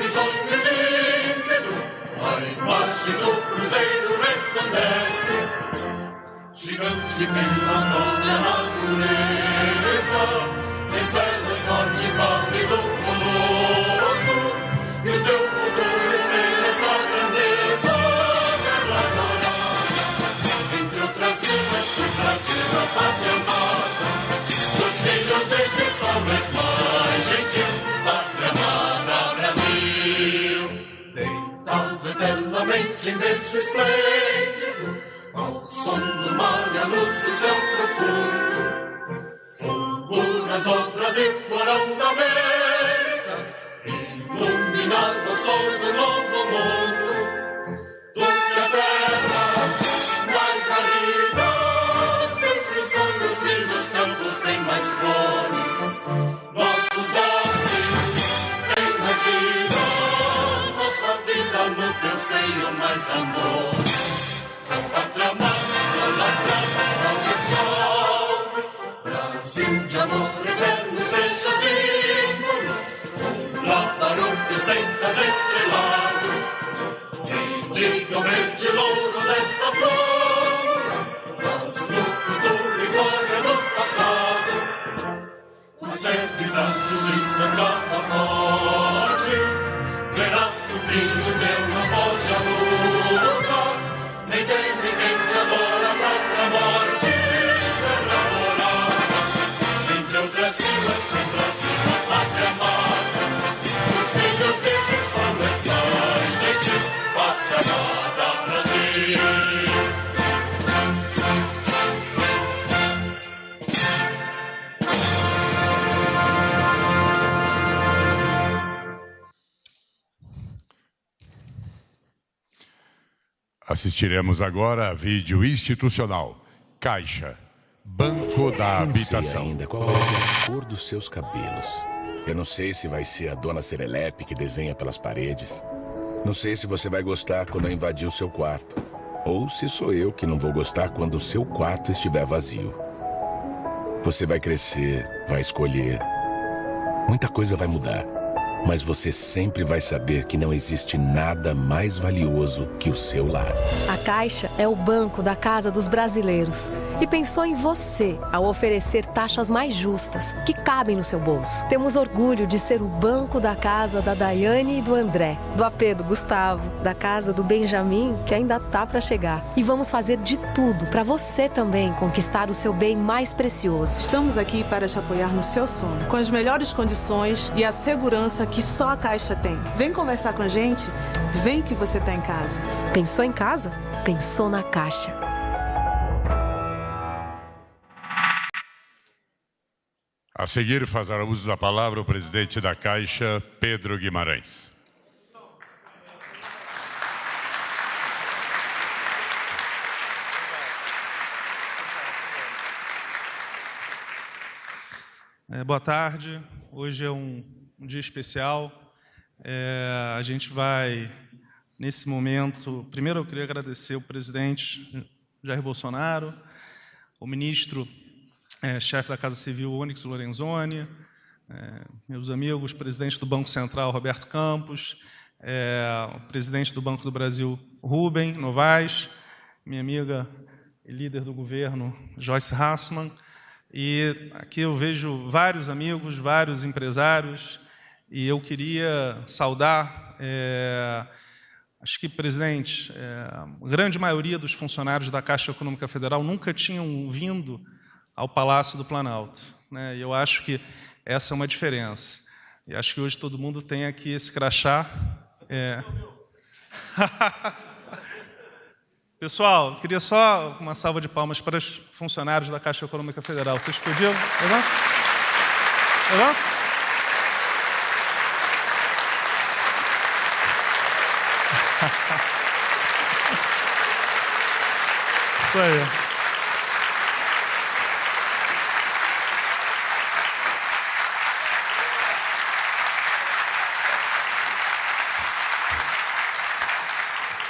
risonho límpido, a imagem do cruzeiro resplandece, gigante pela própria natureza, estrelas forte pálido colosso, e o teu futuro espelha essa grandeza, terra dourada, entre outras coisas, por trazer a pátria amada, dos filhos deste sol mais gentil, pátria amada Brasil. Deitado eternamente em berço esplêndido, ao som do mar e a luz do céu profundo, fulguras o Brasil florão da América, iluminado ao sol do novo mundo, do que a terra mais ardida, dentre os sonhos lindos campos tem mais flores, nossos bosques têm mais vida, nossa vida no teu seio mais amor. A pátria amada, idolatrada, salve, salve, Brasil de amor eterno seja símbolo, lá para o teu centas estrelado, e diga o verde louro desta flora, mas no futuro e glória do passado, os serves da justiça cada forte, verás que o filho teu não foge à luta, nem tem ninguém te adora a própria morte, terra morada, entre outras filas tem Brasil, a pátria amada, os filhos deste sol mais gentil, pátria amada Brasil. Assistiremos agora a vídeo institucional. Caixa, Banco da Habitação. Não sei ainda qual vai ser a cor dos seus cabelos. Eu não sei se vai ser a dona Serelepe que desenha pelas paredes. Não sei se você vai gostar quando eu invadir o seu quarto. Ou se sou eu que não vou gostar quando o seu quarto estiver vazio. Você vai crescer, vai escolher. Muita coisa vai mudar. Mas você sempre vai saber que não existe nada mais valioso que o seu lar. A Caixa é o banco da casa dos brasileiros e pensou em você ao oferecer taxas mais justas, que cabem no seu bolso. Temos orgulho de ser o banco da casa da Daiane e do André, do AP do Gustavo, da casa do Benjamin, que ainda tá para chegar. E vamos fazer de tudo para você também conquistar o seu bem mais precioso. Estamos aqui para te apoiar no seu sonho, com as melhores condições e a segurança que só a Caixa tem. Vem conversar com a gente, vem que você tá em casa. Pensou em casa? Pensou na Caixa. A seguir, fará uso da palavra o presidente da Caixa, Pedro Guimarães. Boa tarde. Hoje é um dia especial. A gente vai, nesse momento, primeiro eu queria agradecer o presidente Jair Bolsonaro, o ministro, chefe da Casa Civil, Onyx Lorenzoni, meus amigos, presidente do Banco Central, Roberto Campos, o presidente do Banco do Brasil, Rubem Novaes, minha amiga e líder do governo, Joyce Hasselmann, e aqui eu vejo vários amigos, vários empresários, e eu queria saudar, acho que, presidente, a grande maioria dos funcionários da Caixa Econômica Federal nunca tinham vindo ao Palácio do Planalto, né? E eu acho que essa é uma diferença. E acho que hoje todo mundo tem aqui esse crachá. Pessoal, queria só uma salva de palmas para os funcionários da Caixa Econômica Federal. Vocês podiam? Levanta. Levanta. Isso aí.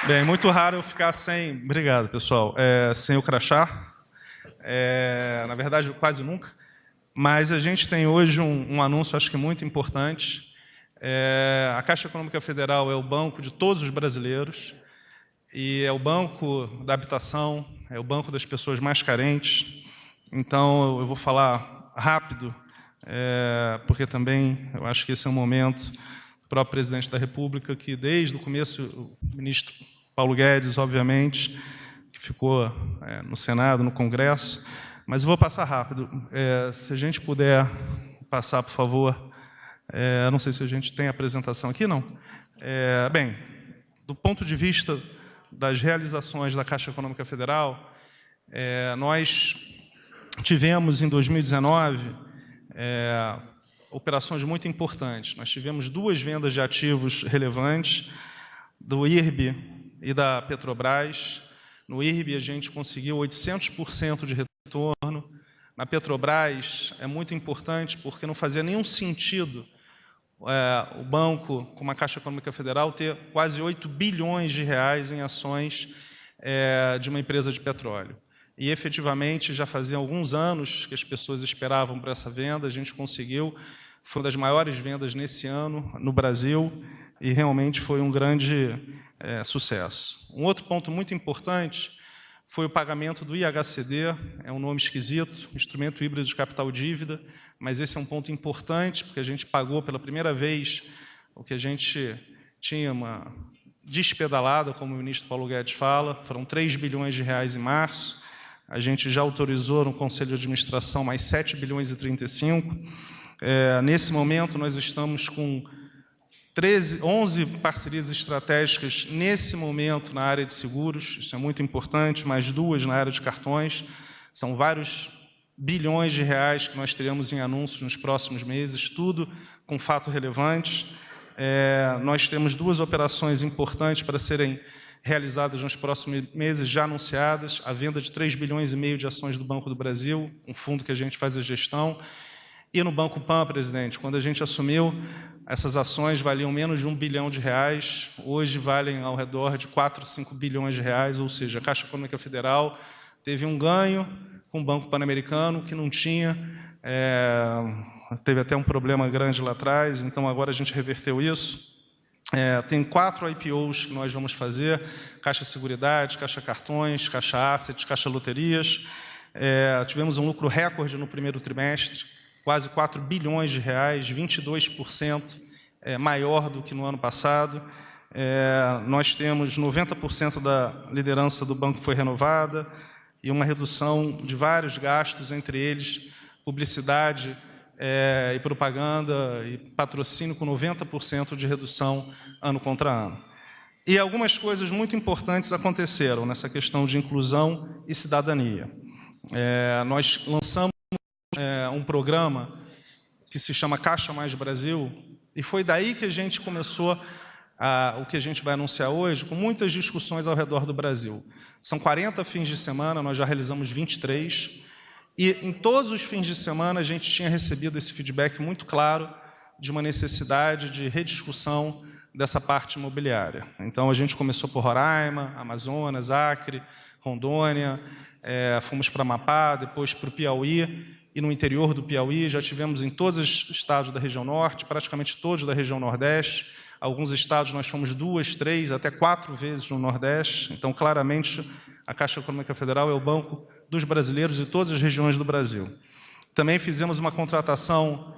Bem, muito raro eu ficar sem... Obrigado, pessoal. Sem o crachá. Na verdade, quase nunca. Mas a gente tem hoje um anúncio, acho que muito importante. A Caixa Econômica Federal é o banco de todos os brasileiros e é o banco da habitação, é o banco das pessoas mais carentes. Então, eu vou falar rápido, porque também eu acho que esse é um momento o próprio presidente da República, que desde o começo, o ministro Paulo Guedes, obviamente, que ficou no Senado, no Congresso, mas eu vou passar rápido. Se a gente puder passar, por favor. Não sei se a gente tem apresentação aqui, não. Bem, do ponto de vista das realizações da Caixa Econômica Federal, nós tivemos, em 2019, operações muito importantes. Nós tivemos 2 vendas de ativos relevantes, do IRB e da Petrobras. No IRB, a gente conseguiu 800% de retorno. Na Petrobras, é muito importante, porque não fazia nenhum sentido o banco, como a Caixa Econômica Federal, ter quase 8 bilhões de reais em ações de uma empresa de petróleo. E, efetivamente, já fazia alguns anos que as pessoas esperavam por essa venda, a gente conseguiu, foi uma das maiores vendas nesse ano no Brasil, e realmente foi um grande sucesso. Um outro ponto muito importante foi o pagamento do IHCD, é um nome esquisito, Instrumento Híbrido de Capital Dívida, mas esse é um ponto importante, porque a gente pagou pela primeira vez o que a gente tinha uma despedalada, como o ministro Paulo Guedes fala, foram 3 bilhões de reais em março, a gente já autorizou no Conselho de Administração mais 7 bilhões e 35. Nesse momento, nós estamos com 11 parcerias estratégicas nesse momento na área de seguros, isso é muito importante, mais 2 na área de cartões, são vários bilhões de reais que nós teremos em anúncios nos próximos meses, tudo com fato relevante. Nós temos 2 operações importantes para serem realizadas nos próximos meses, já anunciadas, a venda de 3 bilhões e meio de ações do Banco do Brasil, um fundo que a gente faz a gestão, e no Banco Pan, presidente, quando a gente assumiu, essas ações valiam menos de 1 bilhão de reais, hoje valem ao redor de 4, 5 bilhões de reais, ou seja, a Caixa Econômica Federal teve um ganho com o Banco Pan-Americano que não tinha, teve até um problema grande lá atrás, então agora a gente reverteu isso. Tem 4 IPOs que nós vamos fazer, Caixa Seguridade, Caixa Cartões, Caixa Assets, Caixa Loterias. Tivemos um lucro recorde no primeiro trimestre, quase 4 bilhões de reais, 22% maior do que no ano passado. Nós temos 90% da liderança do banco foi renovada e uma redução de vários gastos, entre eles publicidade e propaganda e patrocínio com 90% de redução ano contra ano. E algumas coisas muito importantes aconteceram nessa questão de inclusão e cidadania. Nós lançamos um programa que se chama Caixa Mais Brasil, e foi daí que a gente começou o que a gente vai anunciar hoje, com muitas discussões ao redor do Brasil. São 40 fins de semana, nós já realizamos 23, e em todos os fins de semana a gente tinha recebido esse feedback muito claro de uma necessidade de rediscussão dessa parte imobiliária. Então, a gente começou por Roraima, Amazonas, Acre, Rondônia, fomos para Amapá, depois para o Piauí, e no interior do Piauí já tivemos em todos os estados da região norte, praticamente todos da região nordeste. Alguns estados nós fomos 2, 3, até 4 vezes no Nordeste. Então, claramente, a Caixa Econômica Federal é o banco dos brasileiros de todas as regiões do Brasil. Também fizemos uma contratação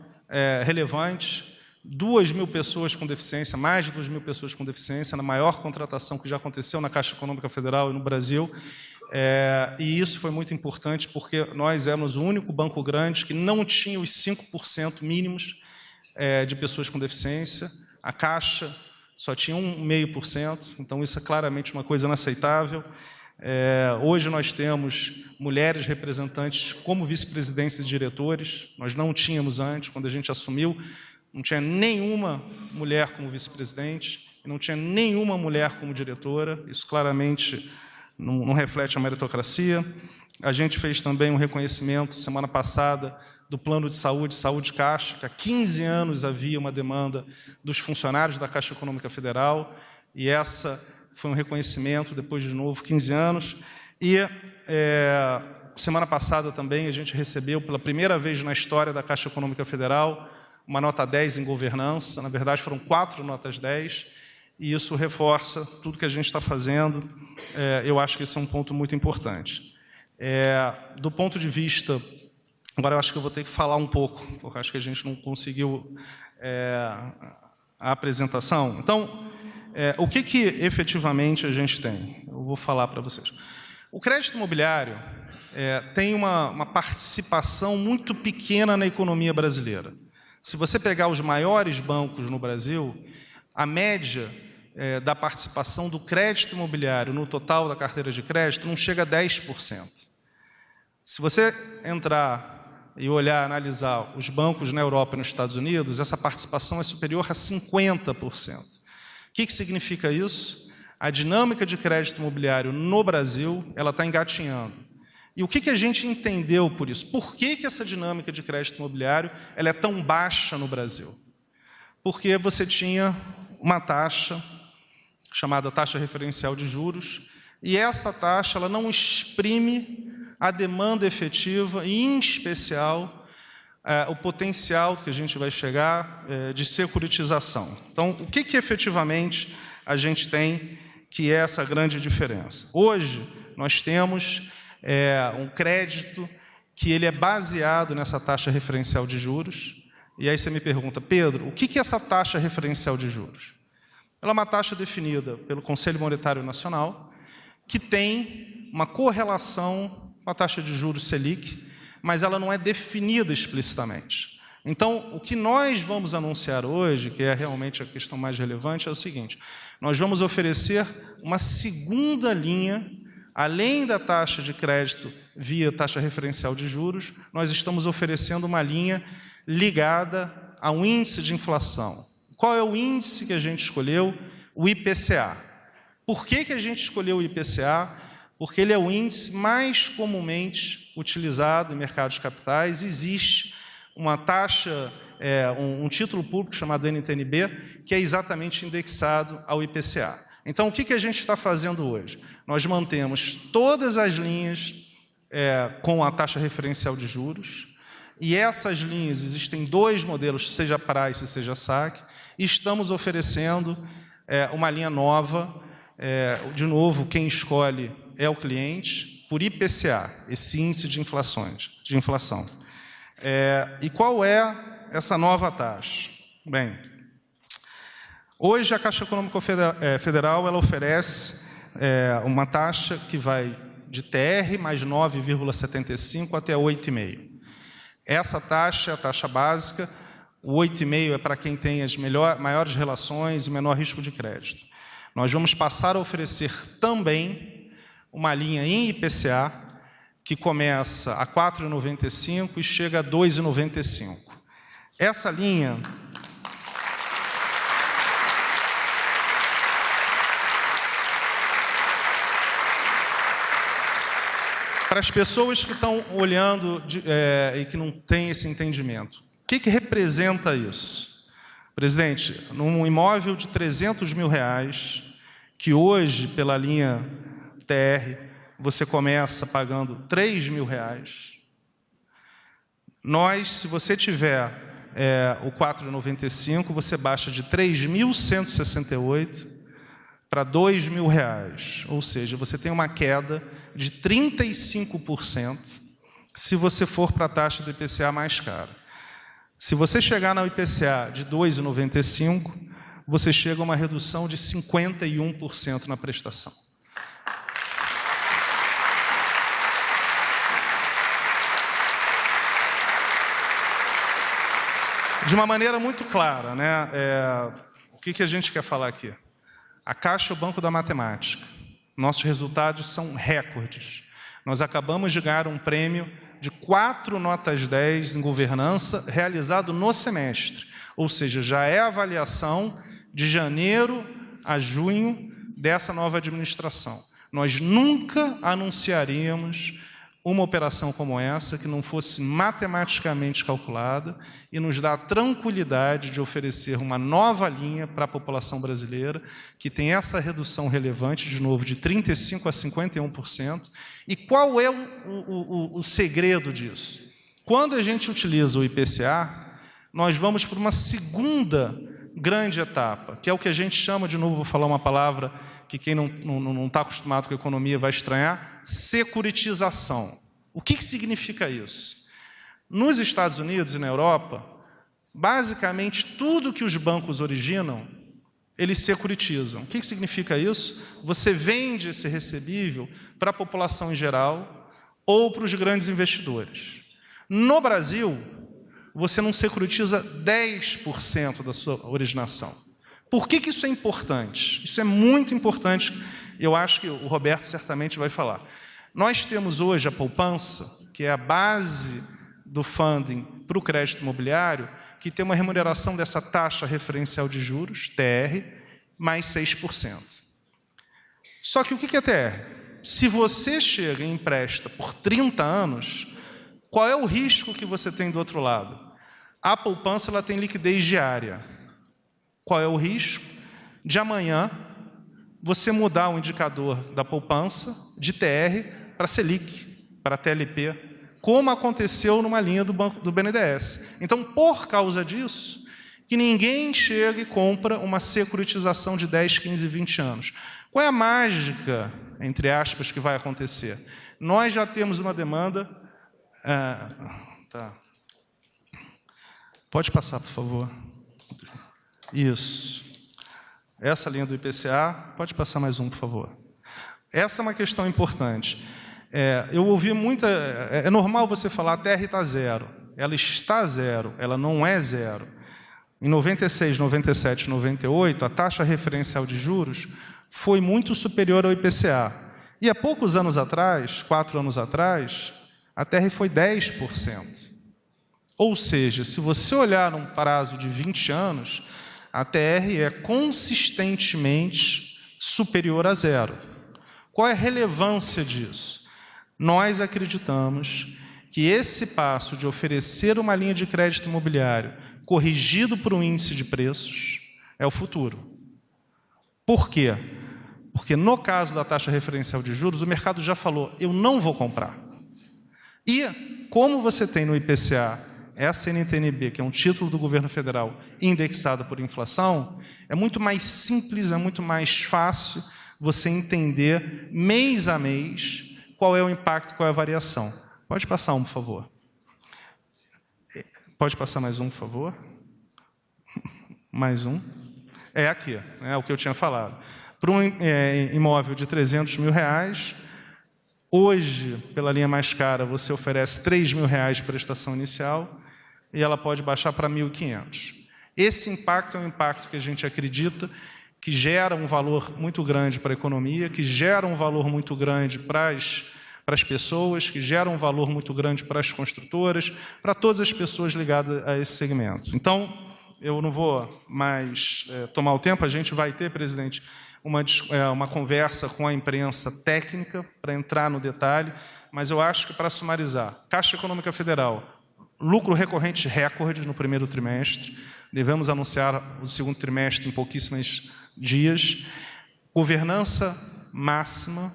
relevante, 2.000 pessoas com deficiência, mais de 2.000 pessoas com deficiência, na maior contratação que já aconteceu na Caixa Econômica Federal e no Brasil. E isso foi muito importante porque nós éramos o único banco grande que não tinha os 5% mínimos de pessoas com deficiência. A Caixa só tinha 1,5%, então isso é claramente uma coisa inaceitável. Hoje nós temos mulheres representantes como vice-presidentes e diretores, nós não tínhamos antes, quando a gente assumiu, não tinha nenhuma mulher como vice-presidente, não tinha nenhuma mulher como diretora, isso claramente não reflete a meritocracia. A gente fez também um reconhecimento, semana passada, do Plano de Saúde, Saúde Caixa, que há 15 anos havia uma demanda dos funcionários da Caixa Econômica Federal, e essa foi um reconhecimento, depois de novo, 15 anos. E semana passada também a gente recebeu, pela primeira vez na história da Caixa Econômica Federal, uma nota 10 em governança, na verdade foram 4 notas 10, e isso reforça tudo que a gente está fazendo. Eu acho que esse é um ponto muito importante. Do ponto de vista... Agora eu acho que eu vou ter que falar um pouco, porque acho que a gente não conseguiu a apresentação. Então, o que efetivamente a gente tem? Eu vou falar para vocês. O crédito imobiliário tem uma participação muito pequena na economia brasileira. Se você pegar os maiores bancos no Brasil, a média da participação do crédito imobiliário no total da carteira de crédito não chega a 10%. Se você entrar e olhar, analisar os bancos na Europa e nos Estados Unidos, essa participação é superior a 50%. O que significa isso? A dinâmica de crédito imobiliário no Brasil ela está engatinhando. E o que a gente entendeu por isso? Por que essa dinâmica de crédito imobiliário ela é tão baixa no Brasil? Porque você tinha uma taxa chamada taxa referencial de juros, e essa taxa ela não exprime a demanda efetiva e, em especial, o potencial que a gente vai chegar de securitização. Então, o que efetivamente a gente tem que é essa grande diferença? Hoje, nós temos um crédito que ele é baseado nessa taxa referencial de juros, e aí você me pergunta, Pedro, o que é essa taxa referencial de juros? Ela é uma taxa definida pelo Conselho Monetário Nacional, que tem uma correlação com a taxa de juros Selic, mas ela não é definida explicitamente. Então, o que nós vamos anunciar hoje, que é realmente a questão mais relevante, é o seguinte: nós vamos oferecer uma segunda linha, além da taxa de crédito via taxa referencial de juros, nós estamos oferecendo uma linha ligada a um índice de inflação. Qual é o índice que a gente escolheu? O IPCA. Por que a gente escolheu o IPCA? Porque ele é o índice mais comumente utilizado em mercados de capitais. Existe uma taxa, um título público chamado NTNB, que é exatamente indexado ao IPCA. Então, o que a gente está fazendo hoje? Nós mantemos todas as linhas com a taxa referencial de juros, e essas linhas, existem 2 modelos, seja Price, seja SAC, e estamos oferecendo uma linha nova. De novo, quem escolhe é o cliente, por IPCA, esse índice de inflação. E qual é essa nova taxa? Bem, hoje a Caixa Econômica Federal ela oferece uma taxa que vai de TR mais 9,75 até 8,5. Essa taxa é a taxa básica, o 8,5 é para quem tem as maiores relações e menor risco de crédito. Nós vamos passar a oferecer também uma linha em IPCA, que começa a 4,95 e chega a 2,95. Essa linha para as pessoas que estão olhando e que não têm esse entendimento, o que representa isso? Presidente, num imóvel de R$300 mil, que hoje, pela linha TR, você começa pagando R$3 mil. Se você tiver o 4,95, você baixa de 3.168 para R$2.000. Ou seja, você tem uma queda de 35% se você for para a taxa do IPCA mais cara. Se você chegar na IPCA de 2,95, você chega a uma redução de 51% na prestação. De uma maneira muito clara, né? O que a gente quer falar aqui? A Caixa é o banco da matemática. Nossos resultados são recordes. Nós acabamos de ganhar um prêmio de 4 notas 10 em governança realizado no semestre. Ou seja, já é a avaliação de janeiro a junho dessa nova administração. Nós nunca anunciaríamos uma operação como essa que não fosse matematicamente calculada e nos dá a tranquilidade de oferecer uma nova linha para a população brasileira que tem essa redução relevante, de novo, de 35% a 51%. E qual é o segredo disso? Quando a gente utiliza o IPCA, nós vamos para uma segunda grande etapa, que é o que a gente chama, de novo, vou falar uma palavra que quem não está acostumado com a economia vai estranhar, securitização. O que significa isso? Nos Estados Unidos e na Europa, basicamente tudo que os bancos originam, eles securitizam. O que significa isso? Você vende esse recebível para a população em geral ou para os grandes investidores. No Brasil, você não securitiza 10% da sua originação. Por que isso é importante? Isso é muito importante, eu acho que o Roberto certamente vai falar. Nós temos hoje a poupança, que é a base do funding para o crédito imobiliário, que tem uma remuneração dessa taxa referencial de juros, TR, mais 6%. Só que o que é TR? Se você chega e empresta por 30 anos, qual é o risco que você tem do outro lado? A poupança ela tem liquidez diária. Qual é o risco? De amanhã, você mudar o indicador da poupança de TR para Selic, para TLP, como aconteceu numa linha do BNDES. Então, por causa disso, que ninguém chega e compra uma securitização de 10, 15, 20 anos. Qual é a mágica, entre aspas, que vai acontecer? Nós já temos uma demanda... Tá. Pode passar, por favor. Isso. Essa linha do IPCA, pode passar mais um, por favor. Essa é uma questão importante. Eu ouvi muita... É normal você falar, a TR está zero. Ela está zero, ela não é zero. Em 96, 97, 98, a taxa referencial de juros foi muito superior ao IPCA. E há poucos anos atrás, 4 anos atrás, a TR foi 10%. Ou seja, se você olhar num prazo de 20 anos, a TR é consistentemente superior a zero. Qual é a relevância disso? Nós acreditamos que esse passo de oferecer uma linha de crédito imobiliário corrigido por um índice de preços é o futuro. Por quê? Porque no caso da taxa referencial de juros, o mercado já falou, eu não vou comprar. E como você tem no IPCA essa NTNB, que é um título do governo federal indexada por inflação, é muito mais simples, é muito mais fácil você entender mês a mês qual é o impacto, qual é a variação. Pode passar um, por favor. Pode passar mais um, por favor. Mais um. É aqui, é o que eu tinha falado. Para um imóvel de R$300 mil, hoje, pela linha mais cara, você oferece R$3.000 de prestação inicial e ela pode baixar para 1.500. Esse impacto é um impacto que a gente acredita que gera um valor muito grande para a economia, que gera um valor muito grande para as pessoas, que gera um valor muito grande para as construtoras, para todas as pessoas ligadas a esse segmento. Então, eu não vou mais tomar o tempo, a gente vai ter, presidente, uma conversa com a imprensa técnica para entrar no detalhe, mas eu acho que, para sumarizar, Caixa Econômica Federal, lucro recorrente recorde no primeiro trimestre, devemos anunciar o segundo trimestre em pouquíssimos dias, governança máxima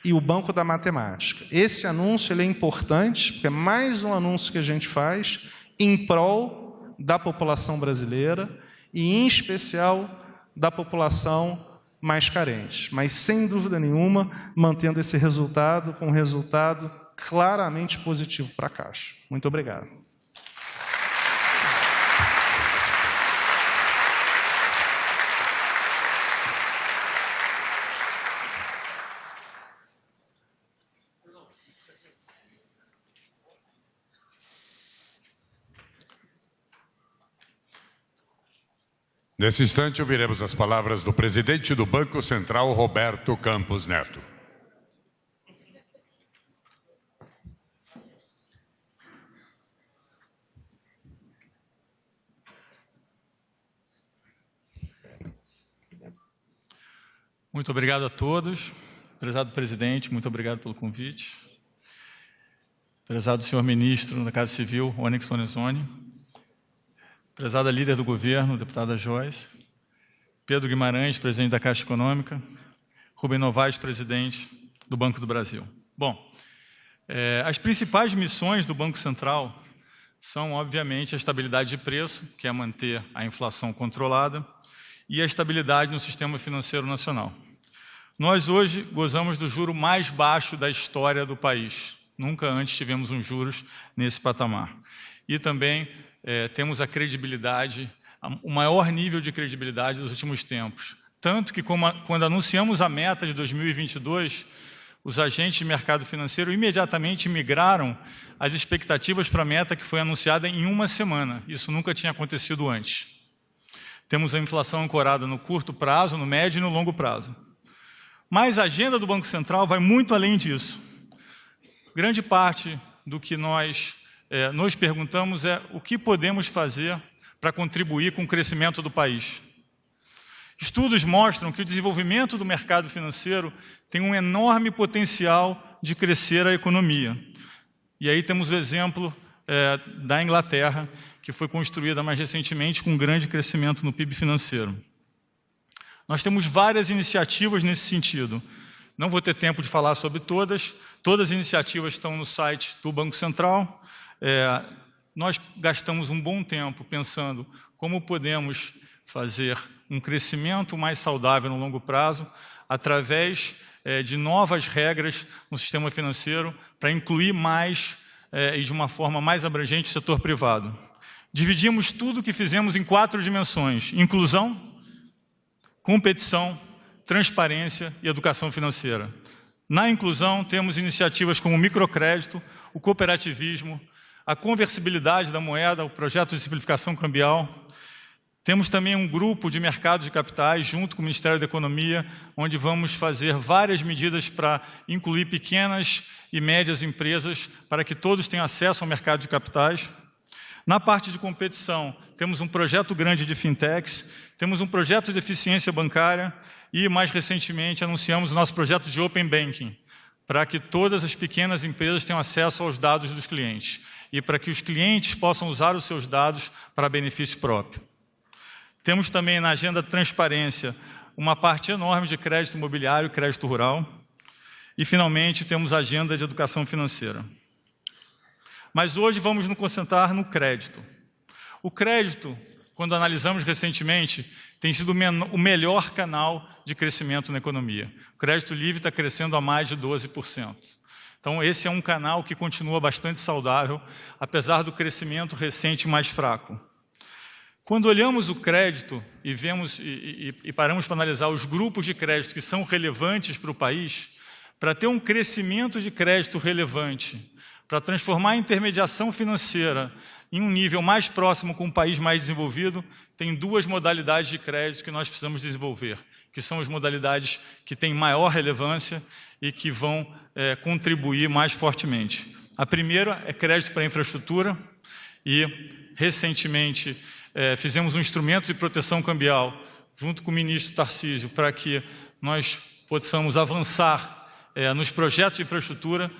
e o Banco da Matemática. Esse anúncio ele é importante, porque é mais um anúncio que a gente faz em prol da população brasileira e, em especial, da população mais carente. Mas, sem dúvida nenhuma, mantendo esse resultado com um resultado claramente positivo para a Caixa. Muito obrigado. Nesse instante, ouviremos as palavras do presidente do Banco Central, Roberto Campos Neto. Muito obrigado a todos. Prezado presidente, muito obrigado pelo convite. Prezado senhor ministro da Casa Civil, Onyx Lorenzoni. Prezada líder do governo, deputada Joyce. Pedro Guimarães, presidente da Caixa Econômica. Rubem Novaes, presidente do Banco do Brasil. Bom, as principais missões do Banco Central são, obviamente, a estabilidade de preço, que é manter a inflação controlada, e a estabilidade no sistema financeiro nacional. Nós hoje gozamos do juro mais baixo da história do país. Nunca antes tivemos um juros nesse patamar. E também temos a credibilidade, o maior nível de credibilidade dos últimos tempos. Tanto que, quando anunciamos a meta de 2022, os agentes de mercado financeiro imediatamente migraram as expectativas para a meta que foi anunciada em uma semana. Isso nunca tinha acontecido antes. Temos a inflação ancorada no curto prazo, no médio e no longo prazo. Mas a agenda do Banco Central vai muito além disso. Grande parte do que nós nos perguntamos é o que podemos fazer para contribuir com o crescimento do país. Estudos mostram que o desenvolvimento do mercado financeiro tem um enorme potencial de crescer a economia. E aí temos o exemplo da Inglaterra, que foi construída mais recentemente com um grande crescimento no PIB financeiro. Nós temos várias iniciativas nesse sentido. Não vou ter tempo de falar sobre todas. Todas as iniciativas estão no site do Banco Central. Nós gastamos um bom tempo pensando como podemos fazer um crescimento mais saudável no longo prazo através de novas regras no sistema financeiro para incluir mais e de uma forma mais abrangente o setor privado. Dividimos tudo o que fizemos em 4 dimensões: inclusão, competição, transparência e educação financeira. Na inclusão, temos iniciativas como o microcrédito, o cooperativismo, a conversibilidade da moeda, o projeto de simplificação cambial. Temos também um grupo de mercado de capitais, junto com o Ministério da Economia, onde vamos fazer várias medidas para incluir pequenas e médias empresas, para que todos tenham acesso ao mercado de capitais. Na parte de competição, temos um projeto grande de fintechs, temos um projeto de eficiência bancária e, mais recentemente, anunciamos o nosso projeto de Open Banking, para que todas as pequenas empresas tenham acesso aos dados dos clientes e para que os clientes possam usar os seus dados para benefício próprio. Temos também na agenda de transparência uma parte enorme de crédito imobiliário e crédito rural. E, finalmente, temos a agenda de educação financeira. Mas hoje vamos nos concentrar no crédito. O crédito, quando analisamos recentemente, tem sido o melhor canal de crescimento na economia. O crédito livre está crescendo a mais de 12%. Então, esse é um canal que continua bastante saudável, apesar do crescimento recente mais fraco. Quando olhamos o crédito e vemos e paramos para analisar os grupos de crédito que são relevantes para o país, para ter um crescimento de crédito relevante, para transformar a intermediação financeira em um nível mais próximo com um país mais desenvolvido, tem 2 modalidades de crédito que nós precisamos desenvolver, que são as modalidades que têm maior relevância e que vão contribuir mais fortemente. A primeira é crédito para infraestrutura e, recentemente, fizemos um instrumento de proteção cambial junto com o ministro Tarcísio para que nós possamos avançar nos projetos de infraestrutura.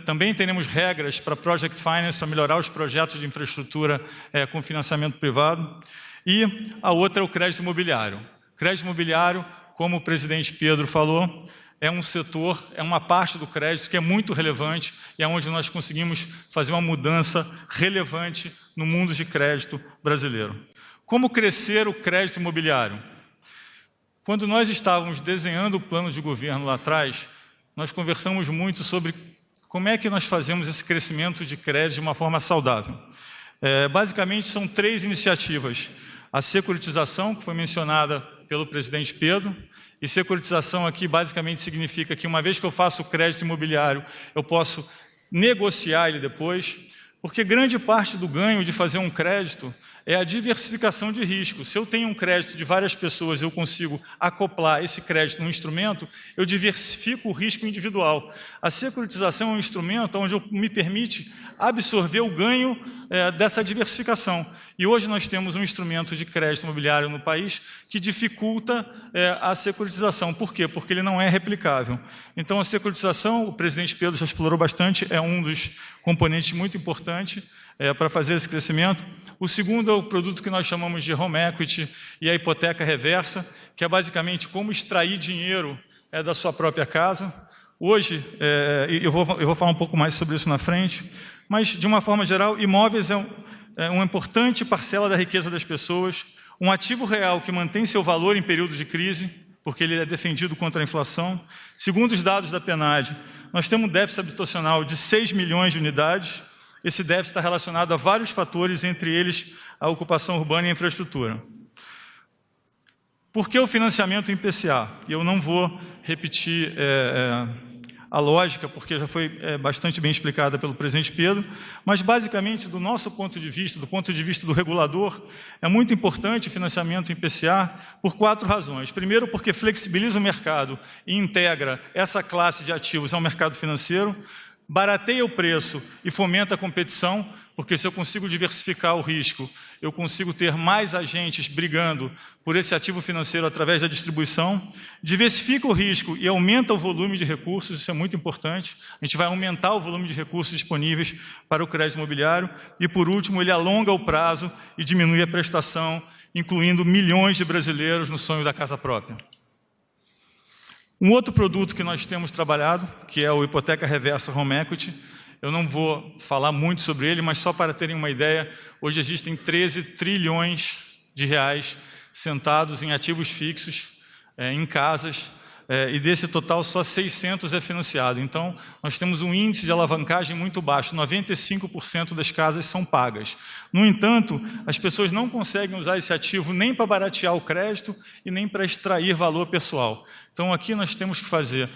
Também teremos regras para Project Finance, para melhorar os projetos de infraestrutura com financiamento privado. E a outra é o crédito imobiliário. Crédito imobiliário, como o presidente Pedro falou, é um setor, é uma parte do crédito que é muito relevante e é onde nós conseguimos fazer uma mudança relevante no mundo de crédito brasileiro. Como crescer o crédito imobiliário? Quando nós estávamos desenhando o plano de governo lá atrás, nós conversamos muito sobre como é que nós fazemos esse crescimento de crédito de uma forma saudável. Basicamente, são 3 iniciativas. A securitização, que foi mencionada pelo presidente Pedro, e securitização aqui basicamente significa que uma vez que eu faço o crédito imobiliário, eu posso negociar ele depois, porque grande parte do ganho de fazer um crédito é a diversificação de risco. Se eu tenho um crédito de várias pessoas e eu consigo acoplar esse crédito num instrumento, eu diversifico o risco individual. A securitização é um instrumento onde me permite absorver o ganho dessa diversificação. E hoje nós temos um instrumento de crédito imobiliário no país que dificulta a securitização. Por quê? Porque ele não é replicável. Então, a securitização, o presidente Pedro já explorou bastante, é um dos componentes muito importantes para fazer esse crescimento. O segundo é o produto que nós chamamos de home equity e a hipoteca reversa, que é basicamente como extrair dinheiro da sua própria casa. Hoje, eu vou falar um pouco mais sobre isso na frente, Mas, de uma forma geral, imóveis é uma importante parcela da riqueza das pessoas, um ativo real que mantém seu valor em períodos de crise, porque ele é defendido contra a inflação. Segundo os dados da PNAD, nós temos um déficit habitacional de 6 milhões de unidades. Esse déficit está relacionado a vários fatores, entre eles a ocupação urbana e a infraestrutura. Por que o financiamento em PCA? Eu não vou repetir a lógica, porque já foi bastante bem explicada pelo presidente Pedro, mas basicamente, do nosso ponto de vista, do ponto de vista do regulador, é muito importante o financiamento em PCA por 4 razões. Primeiro, porque flexibiliza o mercado e integra essa classe de ativos ao mercado financeiro, barateia o preço e fomenta a competição, porque se eu consigo diversificar o risco, eu consigo ter mais agentes brigando por esse ativo financeiro através da distribuição, diversifica o risco e aumenta o volume de recursos, isso é muito importante, a gente vai aumentar o volume de recursos disponíveis para o crédito imobiliário, e por último, ele alonga o prazo e diminui a prestação, incluindo milhões de brasileiros no sonho da casa própria. Um outro produto que nós temos trabalhado, que é o Hipoteca Reversa Home Equity, eu não vou falar muito sobre ele, mas só para terem uma ideia, hoje existem 13 trilhões de reais sentados em ativos fixos, em casas, e desse total só 600 é financiado. Então, nós temos um índice de alavancagem muito baixo, 95% das casas são pagas. No entanto, as pessoas não conseguem usar esse ativo nem para baratear o crédito e nem para extrair valor pessoal. Então, aqui nós temos que fazer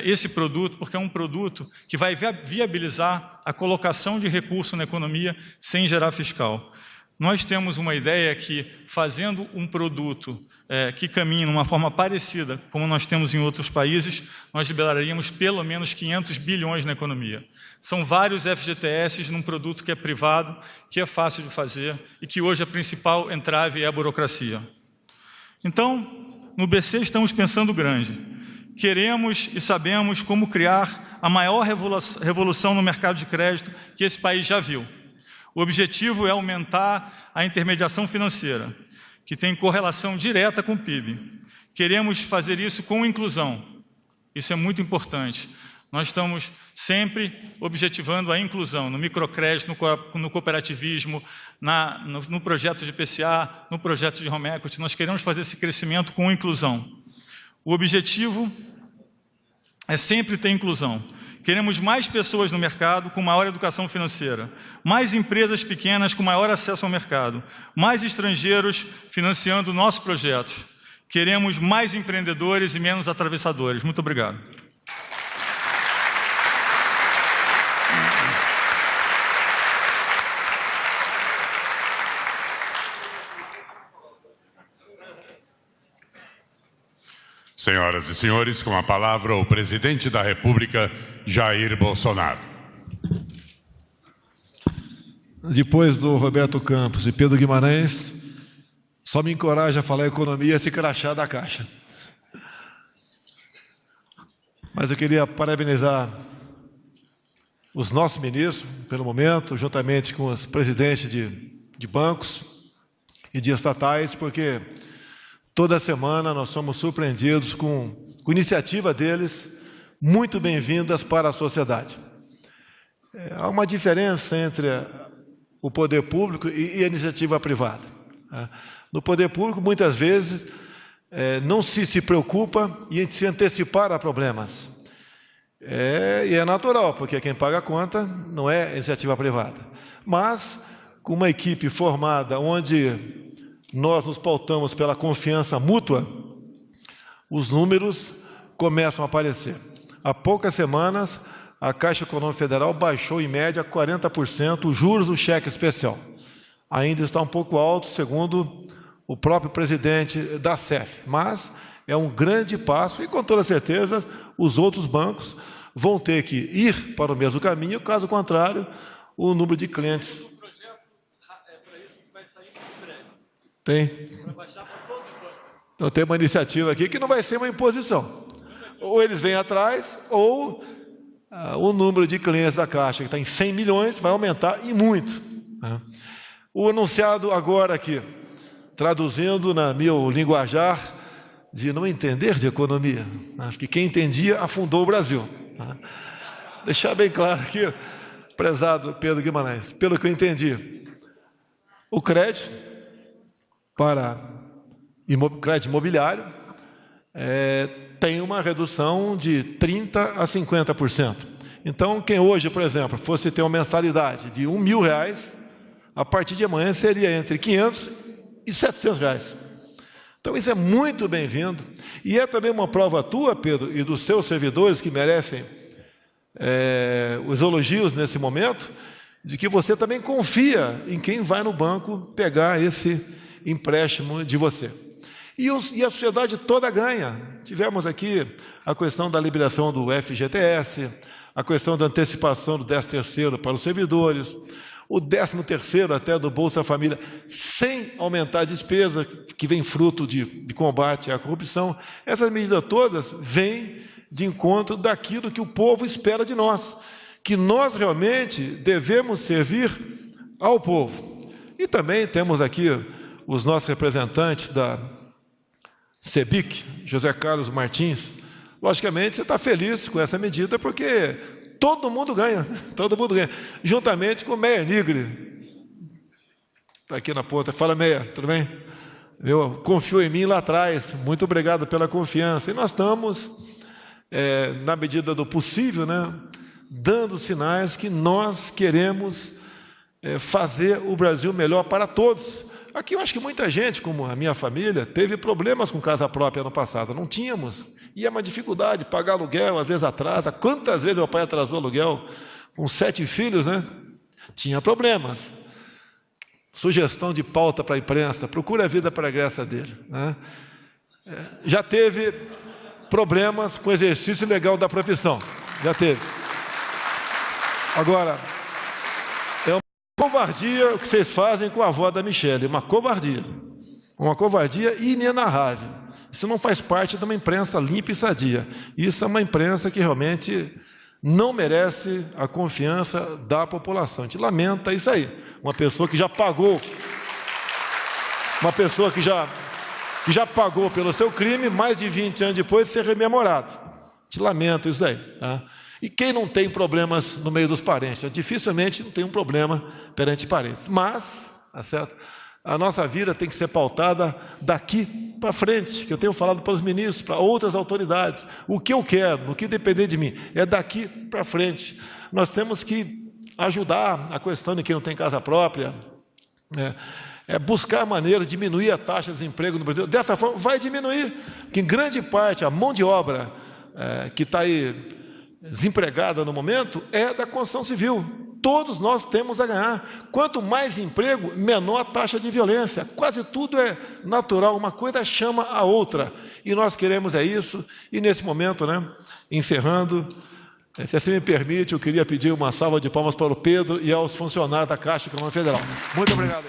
esse produto, porque é um produto que vai viabilizar a colocação de recurso na economia sem gerar fiscal. Nós temos uma ideia que, fazendo um produto que caminhe numa forma parecida, como nós temos em outros países, nós liberaríamos pelo menos 500 bilhões na economia. São vários FGTS num produto que é privado, que é fácil de fazer e que hoje a principal entrave é a burocracia. Então, no BC estamos pensando grande. Queremos e sabemos como criar a maior revolução no mercado de crédito que esse país já viu. O objetivo é aumentar a intermediação financeira, que tem correlação direta com o PIB. Queremos fazer isso com inclusão. Isso é muito importante. Nós estamos sempre objetivando a inclusão no microcrédito, no cooperativismo, no projeto de PCA, no projeto de Home Equity. Nós queremos fazer esse crescimento com inclusão. O objetivo é sempre ter inclusão. Queremos mais pessoas no mercado com maior educação financeira, mais empresas pequenas com maior acesso ao mercado, mais estrangeiros financiando nossos projetos. Queremos mais empreendedores e menos atravessadores. Muito obrigado. Senhoras e senhores, com a palavra o presidente da República, Jair Bolsonaro. Depois do Roberto Campos e Pedro Guimarães, só me encoraja a falar economia esse crachá da Caixa. Mas eu queria parabenizar os nossos ministros, pelo momento, juntamente com os presidentes de bancos e de estatais, porque toda semana nós somos surpreendidos com iniciativa deles, muito bem-vindas para a sociedade. Há uma diferença entre o poder público e a iniciativa privada. No poder público, muitas vezes, não se preocupa em se antecipar a problemas. E é natural, porque quem paga a conta não é a iniciativa privada. Mas, com uma equipe formada onde nós nos pautamos pela confiança mútua, os números começam a aparecer. Há poucas semanas, a Caixa Econômica Federal baixou, em média, 40% os juros do cheque especial. Ainda está um pouco alto, segundo o próprio presidente da CEF, mas é um grande passo e, com toda certeza, os outros bancos vão ter que ir para o mesmo caminho, caso contrário, o número de clientes... O projeto para isso vai sair em breve. Tem? Vai baixar para todos os bancos. Então tem uma iniciativa aqui que não vai ser uma imposição. Ou eles vêm atrás, ou o número de clientes da Caixa, que está em 100 milhões, vai aumentar e muito. O anunciado agora aqui, traduzindo na meu linguajar de não entender de economia, acho que quem entendia afundou o Brasil. Deixar bem claro aqui, prezado Pedro Guimarães, pelo que eu entendi, o crédito para crédito imobiliário tem uma redução de 30% a 50%. Então, quem hoje, por exemplo, fosse ter uma mensalidade de R$1.000, a partir de amanhã seria entre R$500 e R$700. Então, isso é muito bem-vindo. E é também uma prova tua, Pedro, e dos seus servidores, que merecem os elogios nesse momento, de que você também confia em quem vai no banco pegar esse empréstimo de você. E a sociedade toda ganha. Tivemos aqui a questão da liberação do FGTS, a questão da antecipação do 13º para os servidores, o 13º até do Bolsa Família, sem aumentar a despesa, que vem fruto de combate à corrupção. Essas medidas todas vêm de encontro daquilo que o povo espera de nós, que nós realmente devemos servir ao povo. E também temos aqui os nossos representantes da CEBIC, José Carlos Martins. Logicamente, você está feliz com essa medida, porque todo mundo ganha, juntamente com o Meia Nigre. Está aqui na ponta. Fala, Meia, tudo bem? Eu confio em mim lá atrás, muito obrigado pela confiança. E nós estamos, na medida do possível, né, dando sinais que nós queremos fazer o Brasil melhor para todos. Aqui eu acho que muita gente, como a minha família, teve problemas com casa própria ano passado. Não tínhamos. E é uma dificuldade pagar aluguel, às vezes atrasa. Quantas vezes meu pai atrasou aluguel com 7 filhos, né? Tinha problemas. Sugestão de pauta para a imprensa, procura a vida para a graça dele, né? Já teve problemas com o exercício ilegal da profissão. Já teve. Agora, é uma covardia o que vocês fazem com a avó da Michele. Uma covardia inenarrável. Isso não faz parte de uma imprensa limpa e sadia. Isso é uma imprensa que realmente não merece a confiança da população. A gente lamenta isso aí. Uma pessoa que já pagou, pelo seu crime, mais de 20 anos depois de ser rememorado. A gente lamenta isso aí, tá? E quem não tem problemas no meio dos parentes? Dificilmente não tem um problema perante parentes. Mas, tá certo? A nossa vida tem que ser pautada daqui para frente, que eu tenho falado para os ministros, para outras autoridades. O que eu quero, o que depender de mim, é daqui para frente. Nós temos que ajudar a questão de quem não tem casa própria, buscar maneira de diminuir a taxa de desemprego no Brasil. Dessa forma, vai diminuir, porque em grande parte a mão de obra que está aí desempregada no momento é da construção civil. Todos nós temos a ganhar. Quanto mais emprego, menor a taxa de violência. Quase tudo é natural, uma coisa chama a outra. E nós queremos isso. E nesse momento, né, encerrando, se assim me permite, eu queria pedir uma salva de palmas para o Pedro e aos funcionários da Caixa Econômica Federal. Muito obrigado.